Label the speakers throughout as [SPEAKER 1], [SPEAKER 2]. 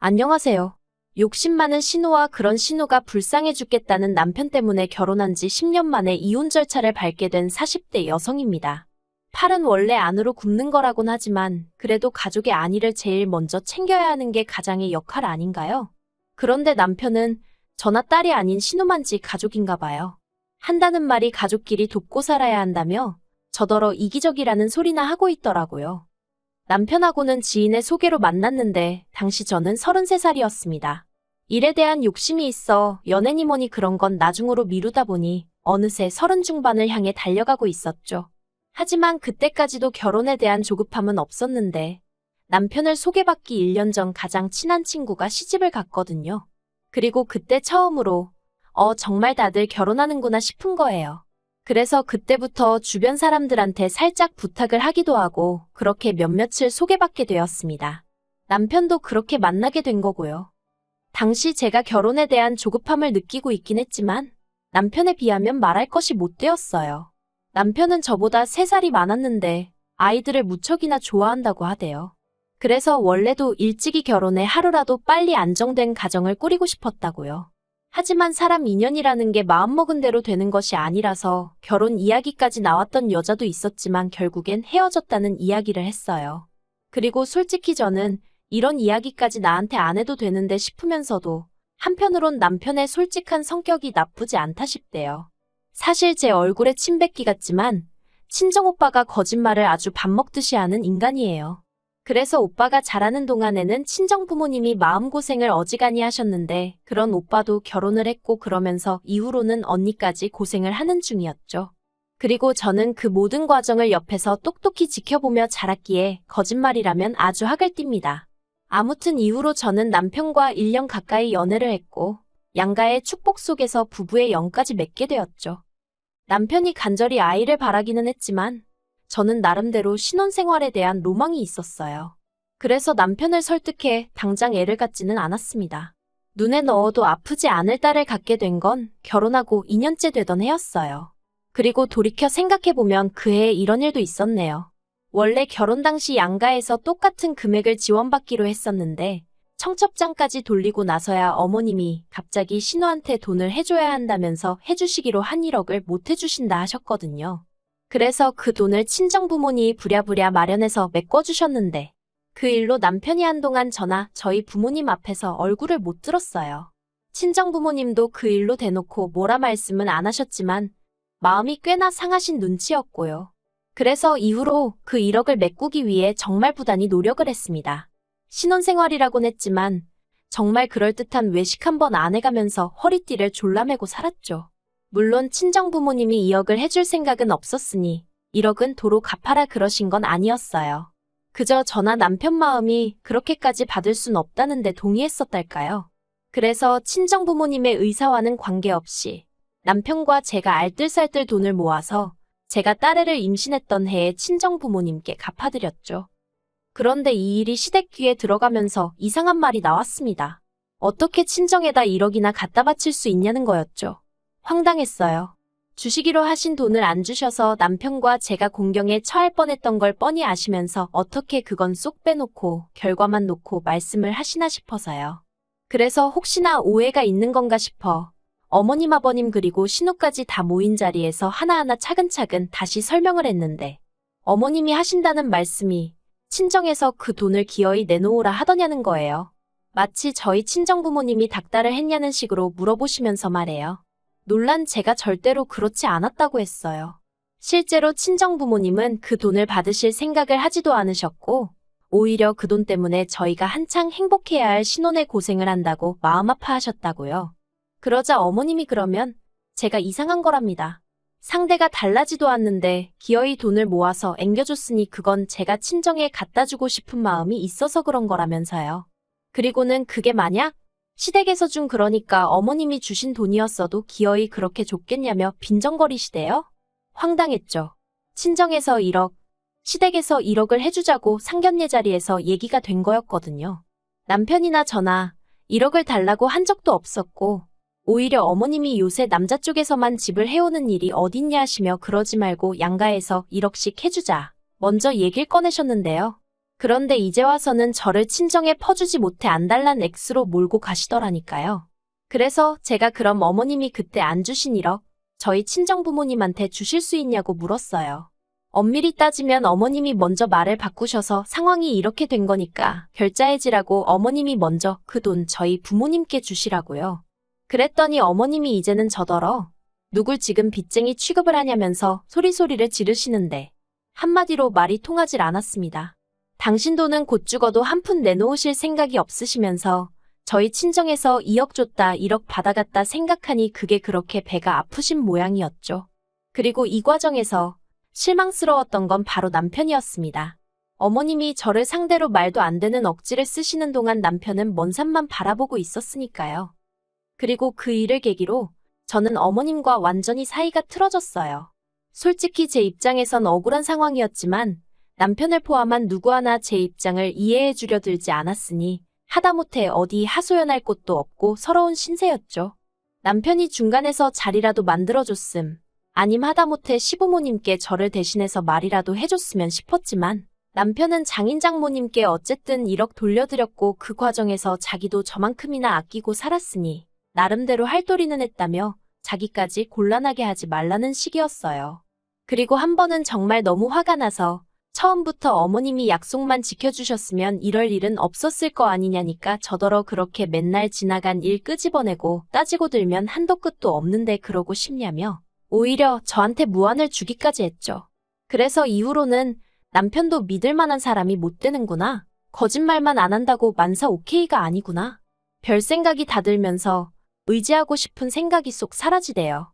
[SPEAKER 1] 안녕하세요. 욕심 많은 신우와 그런 신우가 불쌍해 죽겠다는 남편 때문에 결혼한 지 10년 만에 이혼 절차를 밟게 된 40대 여성입니다. 팔은 원래 안으로 굽는 거라곤 하지만 그래도 가족의 안위를 제일 먼저 챙겨야 하는 게 가장의 역할 아닌가요? 그런데 남편은 저나 딸이 아닌 신우만 지 가족인가 봐요. 한다는 말이 가족끼리 돕고 살아야 한다며 저더러 이기적이라는 소리나 하고 있더라고요. 남편하고는 지인의 소개로 만났는데 당시 저는 33살이었습니다. 일에 대한 욕심이 있어 연애니 뭐니 그런 건 나중으로 미루다 보니 어느새 30 중반을 향해 달려가고 있었죠. 하지만 그때까지도 결혼에 대한 조급함은 없었는데 남편을 소개받기 1년 전 가장 친한 친구가 시집을 갔거든요. 그리고 그때 처음으로 정말 다들 결혼하는구나 싶은 거예요. 그래서 그때부터 주변 사람들한테 살짝 부탁을 하기도 하고 그렇게 몇몇을 소개받게 되었습니다. 남편도 그렇게 만나게 된 거고요. 당시 제가 결혼에 대한 조급함을 느끼고 있긴 했지만 남편에 비하면 말할 것이 못 되었어요. 남편은 저보다 3살이 많았는데 아이들을 무척이나 좋아한다고 하대요. 그래서 원래도 일찍이 결혼해 하루라도 빨리 안정된 가정을 꾸리고 싶었다고요. 하지만 사람 인연이라는 게 마음먹은 대로 되는 것이 아니라서 결혼 이야기까지 나왔던 여자도 있었지만 결국엔 헤어졌다는 이야기를 했어요. 그리고 솔직히 저는 이런 이야기까지 나한테 안 해도 되는데 싶으면서도 한편으론 남편의 솔직한 성격이 나쁘지 않다 싶대요. 사실 제 얼굴에 침 뱉기 같지만 친정오빠가 거짓말을 아주 밥 먹듯이 하는 인간이에요. 그래서 오빠가 자라는 동안에는 친정부모님이 마음고생을 어지간히 하셨는데 그런 오빠도 결혼을 했고 그러면서 이후로는 언니까지 고생을 하는 중이었죠. 그리고 저는 그 모든 과정을 옆에서 똑똑히 지켜보며 자랐기에 거짓말이라면 아주 학을 띱니다. 아무튼 이후로 저는 남편과 1년 가까이 연애를 했고 양가의 축복 속에서 부부의 영까지 맺게 되었죠. 남편이 간절히 아이를 바라기는 했지만 저는 나름대로 신혼생활에 대한 로망이 있었어요. 그래서 남편을 설득해 당장 애를 갖지는 않았습니다. 눈에 넣어도 아프지 않을 딸을 갖게 된 건 결혼하고 2년째 되던 해였어요. 그리고 돌이켜 생각해보면 그 해에 이런 일도 있었네요. 원래 결혼 당시 양가에서 똑같은 금액을 지원받기로 했었는데 청첩장까지 돌리고 나서야 어머님이 갑자기 신우한테 돈을 해줘야 한다면서 해주시기로 한 1억을 못 해주신다 하셨거든요. 그래서 그 돈을 친정부모님이 부랴부랴 마련해서 메꿔주셨는데 그 일로 남편이 한동안 저나 저희 부모님 앞에서 얼굴을 못 들었어요. 친정부모님도 그 일로 대놓고 뭐라 말씀은 안 하셨지만 마음이 꽤나 상하신 눈치였고요. 그래서 이후로 그 1억을 메꾸기 위해 정말 부단히 노력을 했습니다. 신혼생활이라곤 했지만 정말 그럴듯한 외식 한번 안 해가면서 허리띠를 졸라매고 살았죠. 물론 친정부모님이 2억을 해줄 생각은 없었으니 1억은 도로 갚아라 그러신 건 아니었어요. 그저 저나 남편 마음이 그렇게까지 받을 순 없다는데 동의했었달까요? 그래서 친정부모님의 의사와는 관계없이 남편과 제가 알뜰살뜰 돈을 모아서 제가 딸애를 임신했던 해에 친정부모님께 갚아드렸죠. 그런데 이 일이 시댁 귀에 들어가면서 이상한 말이 나왔습니다. 어떻게 친정에다 1억이나 갖다 바칠 수 있냐는 거였죠. 황당했어요. 주시기로 하신 돈을 안 주셔서 남편과 제가 공경에 처할 뻔했던 걸 뻔히 아시면서 어떻게 그건 쏙 빼놓고 결과만 놓고 말씀을 하시나 싶어서요. 그래서 혹시나 오해가 있는 건가 싶어 어머님 아버님 그리고 신우까지 다 모인 자리에서 하나하나 차근차근 다시 설명을 했는데 어머님이 하신다는 말씀이 친정에서 그 돈을 기어이 내놓으라 하더냐는 거예요. 마치 저희 친정부모님이 닥달을 했냐는 식으로 물어보시면서 말해요. 놀란 제가 절대로 그렇지 않았다고 했어요. 실제로 친정부모님은 그 돈을 받으실 생각을 하지도 않으셨고 오히려 그 돈 때문에 저희가 한창 행복해야 할 신혼의 고생을 한다고 마음 아파하셨다고요. 그러자 어머님이 그러면 제가 이상한 거랍니다. 상대가 달라지도 않는데 기어이 돈을 모아서 앵겨줬으니 그건 제가 친정에 갖다 주고 싶은 마음이 있어서 그런 거라면서요. 그리고는 그게 만약 시댁에서 준 그러니까 어머님이 주신 돈이었어도 기어이 그렇게 줬겠냐며 빈정거리시대요. 황당했죠. 친정에서 1억, 시댁에서 1억을 해주자고 상견례 자리에서 얘기가 된 거였거든요. 남편이나 저나 1억을 달라고 한 적도 없었고 오히려 어머님이 요새 남자 쪽에서만 집을 해오는 일이 어딨냐 하시며 그러지 말고 양가에서 1억씩 해주자 먼저 얘기를 꺼내셨는데요. 그런데 이제 와서는 저를 친정에 퍼주지 못해 안달난 액수로 몰고 가시더라니까요. 그래서 제가 그럼 어머님이 그때 안 주신 1억 저희 친정 부모님한테 주실 수 있냐고 물었어요. 엄밀히 따지면 어머님이 먼저 말을 바꾸셔서 상황이 이렇게 된 거니까 결자해지라고 어머님이 먼저 그 돈 저희 부모님께 주시라고요. 그랬더니 어머님이 이제는 저더러 누굴 지금 빚쟁이 취급을 하냐면서 소리소리를 지르시는데 한마디로 말이 통하질 않았습니다. 당신 돈은 곧 죽어도 한 푼 내놓으실 생각이 없으시면서 저희 친정에서 2억 줬다 1억 받아갔다 생각하니 그게 그렇게 배가 아프신 모양이었죠. 그리고 이 과정에서 실망스러웠던 건 바로 남편이었습니다. 어머님이 저를 상대로 말도 안 되는 억지를 쓰시는 동안 남편은 먼 산만 바라보고 있었으니까요. 그리고 그 일을 계기로 저는 어머님과 완전히 사이가 틀어졌어요. 솔직히 제 입장에선 억울한 상황이었지만 남편을 포함한 누구 하나 제 입장을 이해해 주려 들지 않았으니 하다못해 어디 하소연할 곳도 없고 서러운 신세였죠. 남편이 중간에서 자리라도 만들어줬음. 아님 하다못해 시부모님께 저를 대신해서 말이라도 해줬으면 싶었지만 남편은 장인 장모님께 어쨌든 1억 돌려드렸고 그 과정에서 자기도 저만큼이나 아끼고 살았으니 나름대로 할도리는 했다며 자기까지 곤란하게 하지 말라는 식이었어요. 그리고 한 번은 정말 너무 화가 나서 처음부터 어머님이 약속만 지켜주셨으면 이럴 일은 없었을 거 아니냐니까 저더러 그렇게 맨날 지나간 일 끄집어내고 따지고 들면 한도 끝도 없는데 그러고 싶냐며 오히려 저한테 무안을 주기까지 했죠. 그래서 이후로는 남편도 믿을 만한 사람이 못 되는구나. 거짓말만 안 한다고 만사 오케이가 아니구나. 별 생각이 다 들면서 의지하고 싶은 생각이 쏙 사라지대요.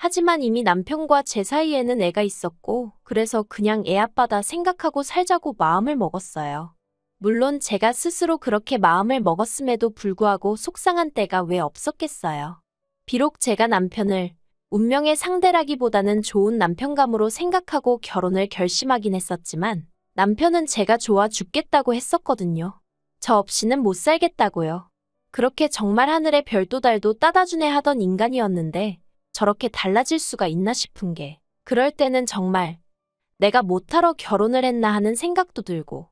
[SPEAKER 1] 하지만 이미 남편과 제 사이에는 애가 있었고 그래서 그냥 애 아빠다 생각하고 살자고 마음을 먹었어요. 물론 제가 스스로 그렇게 마음을 먹었음에도 불구하고 속상한 때가 왜 없었겠어요. 비록 제가 남편을 운명의 상대라기보다는 좋은 남편감으로 생각하고 결혼을 결심하긴 했었지만 남편은 제가 좋아 죽겠다고 했었거든요. 저 없이는 못 살겠다고요. 그렇게 정말 하늘의 별도 달도 따다주네 하던 인간이었는데 저렇게 달라질 수가 있나 싶은 게 그럴 때는 정말 내가 못하러 결혼을 했나 하는 생각도 들고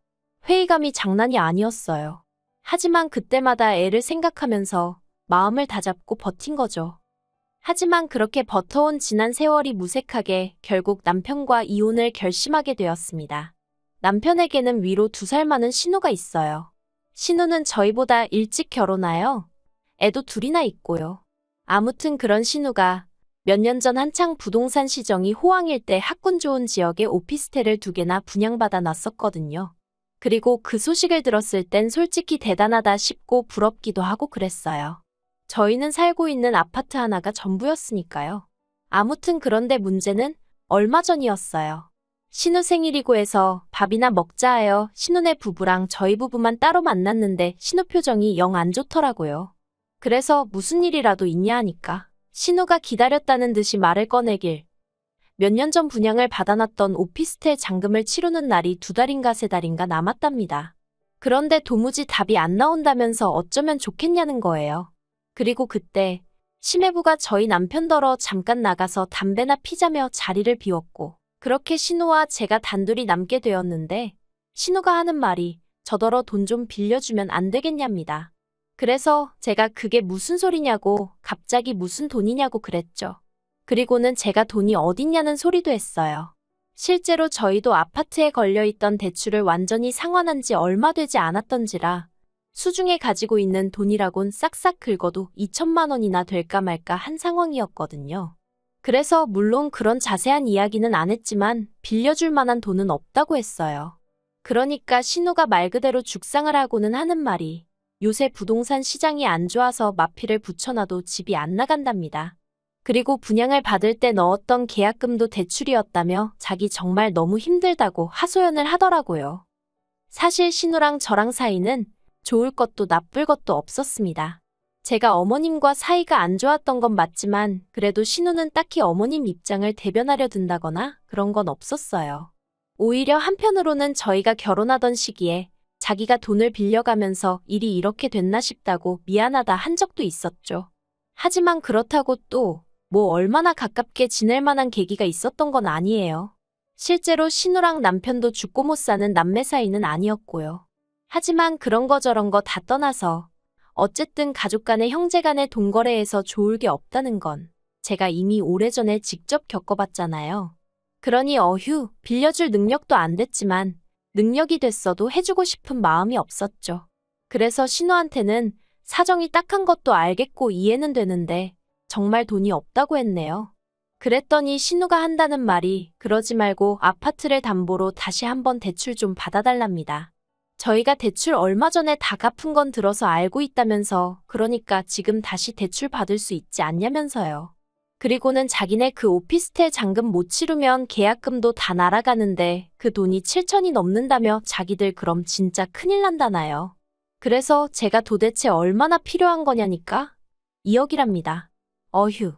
[SPEAKER 1] 회의감이 장난이 아니었어요. 하지만 그때마다 애를 생각하면서 마음을 다잡고 버틴 거죠. 하지만 그렇게 버텨온 지난 세월이 무색하게 결국 남편과 이혼을 결심하게 되었습니다. 남편에게는 위로 2살 많은 신우가 있어요. 신우는 저희보다 일찍 결혼하여 애도 2이나 있고요. 아무튼 그런 신우가 몇 년 전 한창 부동산 시정이 호황일 때 학군 좋은 지역에 오피스텔을 2개나 분양받아 놨었거든요. 그리고 그 소식을 들었을 땐 솔직히 대단하다 싶고 부럽기도 하고 그랬어요. 저희는 살고 있는 아파트 하나가 전부였으니까요. 아무튼 그런데 문제는 얼마 전이었어요. 신우 생일이고 해서 밥이나 먹자 하여 신우네 부부랑 저희 부부만 따로 만났는데 신우 표정이 영 안 좋더라고요. 그래서 무슨 일이라도 있냐 하니까 신우가 기다렸다는 듯이 말을 꺼내길 몇 년 전 분양을 받아놨던 오피스텔 잔금을 치르는 날이 2달인가 3달인가 남았답니다. 그런데 도무지 답이 안 나온다면서 어쩌면 좋겠냐는 거예요. 그리고 그때 시매부가 저희 남편더러 잠깐 나가서 담배나 피자며 자리를 비웠고 그렇게 신우와 제가 단둘이 남게 되었는데 신우가 하는 말이 저더러 돈 좀 빌려주면 안 되겠냐입니다. 그래서 제가 그게 무슨 소리냐고 갑자기 무슨 돈이냐고 그랬죠. 그리고는 제가 돈이 어딨냐는 소리도 했어요. 실제로 저희도 아파트에 걸려있던 대출을 완전히 상환한 지 얼마 되지 않았던지라 수중에 가지고 있는 돈이라곤 싹싹 긁어도 2천만 원이나 될까 말까 한 상황이었거든요. 그래서 물론 그런 자세한 이야기는 안 했지만 빌려줄 만한 돈은 없다고 했어요. 그러니까 신우가 말 그대로 죽상을 하고는 하는 말이 요새 부동산 시장이 안 좋아서 마피를 붙여놔도 집이 안 나간답니다. 그리고 분양을 받을 때 넣었던 계약금도 대출이었다며 자기 정말 너무 힘들다고 하소연을 하더라고요. 사실 신우랑 저랑 사이는 좋을 것도 나쁠 것도 없었습니다. 제가 어머님과 사이가 안 좋았던 건 맞지만 그래도 신우는 딱히 어머님 입장을 대변하려 든다거나 그런 건 없었어요. 오히려 한편으로는 저희가 결혼하던 시기에 자기가 돈을 빌려가면서 일이 이렇게 됐나 싶다고 미안하다 한 적도 있었죠. 하지만 그렇다고 또 뭐 얼마나 가깝게 지낼 만한 계기가 있었던 건 아니에요. 실제로 신우랑 남편도 죽고 못 사는 남매 사이는 아니었고요. 하지만 그런 거 저런 거 다 떠나서 어쨌든 가족 간의 형제 간의 돈거래에서 좋을 게 없다는 건 제가 이미 오래전에 직접 겪어봤잖아요. 그러니 어휴, 빌려줄 능력도 안 됐지만 능력이 됐어도 해주고 싶은 마음이 없었죠. 그래서 신우한테는 사정이 딱한 것도 알겠고 이해는 되는데 정말 돈이 없다고 했네요. 그랬더니 신우가 한다는 말이 그러지 말고 아파트를 담보로 다시 한번 대출 좀 받아달랍니다. 저희가 대출 얼마 전에 다 갚은 건 들어서 알고 있다면서 그러니까 지금 다시 대출 받을 수 있지 않냐면서요. 그리고는 자기네 그 오피스텔 잔금 못 치르면 계약금도 다 날아가는데 그 돈이 7천이 넘는다며 자기들 그럼 진짜 큰일 난다나요. 그래서 제가 도대체 얼마나 필요한 거냐니까? 2억이랍니다. 어휴.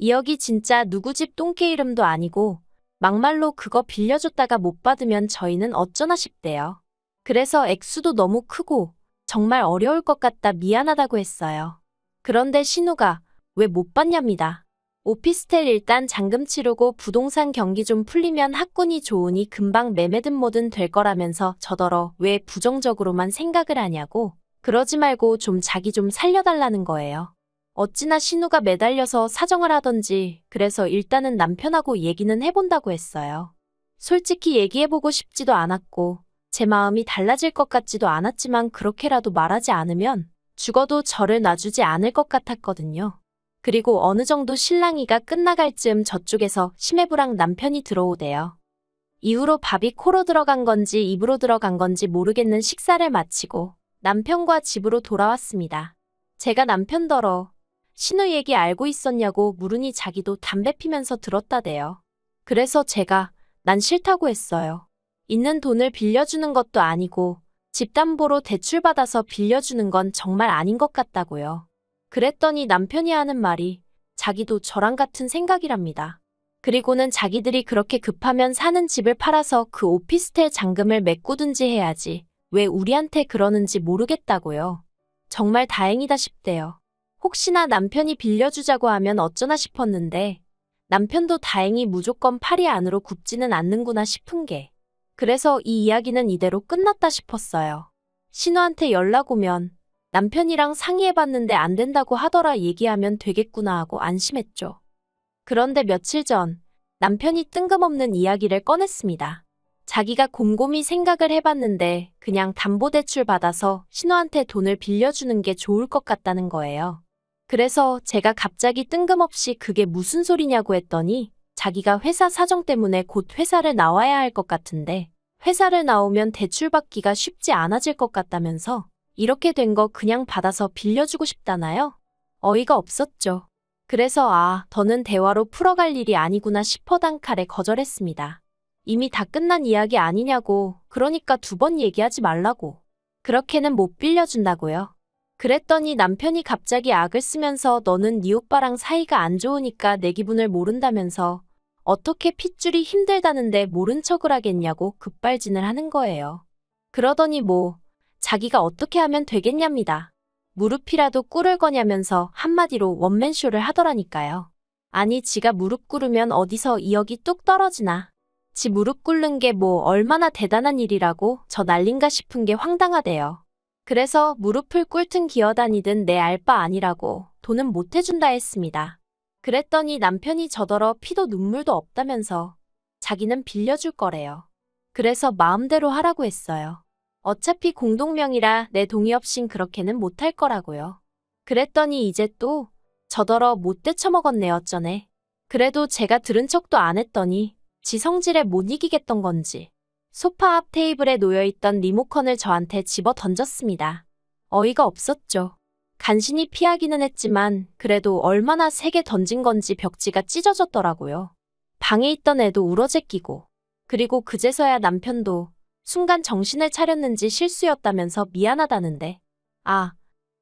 [SPEAKER 1] 2억이 진짜 누구 집 똥개 이름도 아니고 막말로 그거 빌려줬다가 못 받으면 저희는 어쩌나 싶대요. 그래서 액수도 너무 크고 정말 어려울 것 같다 미안하다고 했어요. 그런데 신우가 왜 못 받냐입니다. 오피스텔 일단 잔금 치르고 부동산 경기 좀 풀리면 학군이 좋으니 금방 매매든 뭐든 될 거라면서 저더러 왜 부정적으로만 생각을 하냐고 그러지 말고 좀 자기 좀 살려달라는 거예요. 어찌나 신우가 매달려서 사정을 하던지 그래서 일단은 남편하고 얘기는 해본다고 했어요. 솔직히 얘기해보고 싶지도 않았고 제 마음이 달라질 것 같지도 않았지만 그렇게라도 말하지 않으면 죽어도 저를 놔주지 않을 것 같았거든요. 그리고 어느 정도 실랑이가 끝나갈 즈음 저쪽에서 심해부랑 남편이 들어오대요. 이후로 밥이 코로 들어간 건지 입으로 들어간 건지 모르겠는 식사를 마치고 남편과 집으로 돌아왔습니다. 제가 남편더러 신우 얘기 알고 있었냐고 물으니 자기도 담배 피면서 들었다대요. 그래서 제가 난 싫다고 했어요. 있는 돈을 빌려주는 것도 아니고 집 담보로 대출받아서 빌려주는 건 정말 아닌 것 같다고요. 그랬더니 남편이 하는 말이 자기도 저랑 같은 생각이랍니다. 그리고는 자기들이 그렇게 급하면 사는 집을 팔아서 그 오피스텔 잔금을 메꾸든지 해야지 왜 우리한테 그러는지 모르겠다고요. 정말 다행이다 싶대요. 혹시나 남편이 빌려주자고 하면 어쩌나 싶었는데 남편도 다행히 무조건 팔이 안으로 굽지는 않는구나 싶은 게 그래서 이 이야기는 이대로 끝났다 싶었어요. 신우한테 연락 오면 남편이랑 상의해봤는데 안 된다고 하더라 얘기하면 되겠구나 하고 안심했죠. 그런데 며칠 전 남편이 뜬금없는 이야기를 꺼냈습니다. 자기가 곰곰이 생각을 해봤는데 그냥 담보대출 받아서 신우한테 돈을 빌려주는 게 좋을 것 같다는 거예요. 그래서 제가 갑자기 뜬금없이 그게 무슨 소리냐고 했더니 자기가 회사 사정 때문에 곧 회사를 나와야 할 것 같은데 회사를 나오면 대출받기가 쉽지 않아질 것 같다면서 이렇게 된 거 그냥 받아서 빌려주고 싶다나요? 어이가 없었죠. 그래서 더는 대화로 풀어갈 일이 아니구나 싶어 단칼에 거절했습니다. 이미 다 끝난 이야기 아니냐고 그러니까 2번 얘기하지 말라고. 그렇게는 못 빌려준다고요. 그랬더니 남편이 갑자기 악을 쓰면서 너는 네 오빠랑 사이가 안 좋으니까 내 기분을 모른다면서 어떻게 핏줄이 힘들다는데 모른 척을 하겠냐고 급발진을 하는 거예요. 그러더니 자기가 어떻게 하면 되겠냐입니다. 무릎이라도 꿇을 거냐면서 한마디로 원맨쇼를 하더라니까요. 아니 지가 무릎 꿇으면 어디서 2억이 뚝 떨어지나. 지 무릎 꿇는 게 얼마나 대단한 일이라고 저 난린가 싶은 게 황당하대요. 그래서 무릎을 꿇든 기어다니든 내 알 바 아니라고 돈은 못 해준다 했습니다. 그랬더니 남편이 저더러 피도 눈물도 없다면서 자기는 빌려줄 거래요. 그래서 마음대로 하라고 했어요. 어차피 공동명의라 내 동의 없인 그렇게는 못할 거라고요. 그랬더니 이제 또 저더러 못돼 처먹었네 어쩌네. 그래도 제가 들은 척도 안 했더니 지 성질에 못 이기겠던 건지 소파 앞 테이블에 놓여있던 리모컨을 저한테 집어 던졌습니다. 어이가 없었죠. 간신히 피하기는 했지만 그래도 얼마나 세게 던진 건지 벽지가 찢어졌더라고요. 방에 있던 애도 울어제끼고 그리고 그제서야 남편도 순간 정신을 차렸는지 실수였다면서 미안하다는데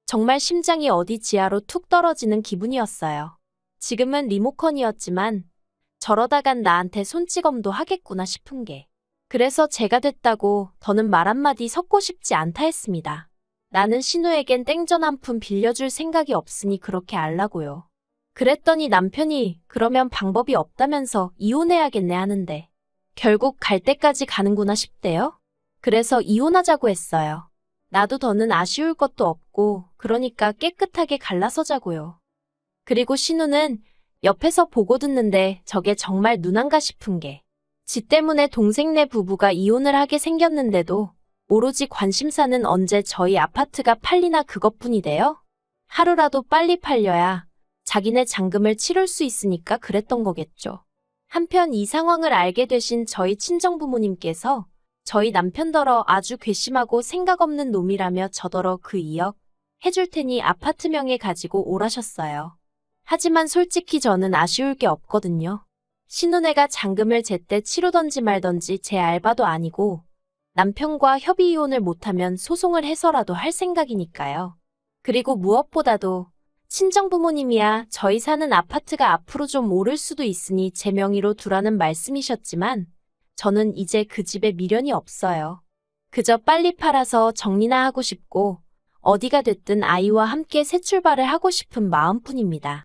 [SPEAKER 1] 정말 심장이 어디 지하로 툭 떨어지는 기분이었어요. 지금은 리모컨이었지만 저러다간 나한테 손찌검도 하겠구나 싶은 게 그래서 제가 됐다고 더는 말 한마디 섞고 싶지 않다 했습니다. 나는 신우에겐 땡전 한 푼 빌려줄 생각이 없으니 그렇게 알라고요. 그랬더니 남편이 그러면 방법이 없다면서 이혼해야겠네 하는데 결국 갈 때까지 가는구나 싶대요. 그래서 이혼하자고 했어요. 나도 더는 아쉬울 것도 없고 그러니까 깨끗하게 갈라서자고요. 그리고 신우는 옆에서 보고 듣는데 저게 정말 눈안가 싶은 게 지 때문에 동생네 부부가 이혼을 하게 생겼는데도 오로지 관심사는 언제 저희 아파트가 팔리나 그것뿐이대요. 하루라도 빨리 팔려야 자기네 잔금을 치룰 수 있으니까 그랬던 거겠죠. 한편 이 상황을 알게 되신 저희 친정부모님께서 저희 남편더러 아주 괘씸하고 생각 없는 놈이라며 저더러 그 2억 해줄 테니 아파트 명에 가지고 오라셨어요. 하지만 솔직히 저는 아쉬울 게 없거든요. 신혼애가 잔금을 제때 치르던지 말던지 제 알바도 아니고 남편과 협의 이혼을 못하면 소송을 해서라도 할 생각이니까요. 그리고 무엇보다도 친정부모님이야 저희 사는 아파트가 앞으로 좀 오를 수도 있으니 제 명의로 두라는 말씀이셨지만 저는 이제 그 집에 미련이 없어요. 그저 빨리 팔아서 정리나 하고 싶고 어디가 됐든 아이와 함께 새 출발을 하고 싶은 마음뿐입니다.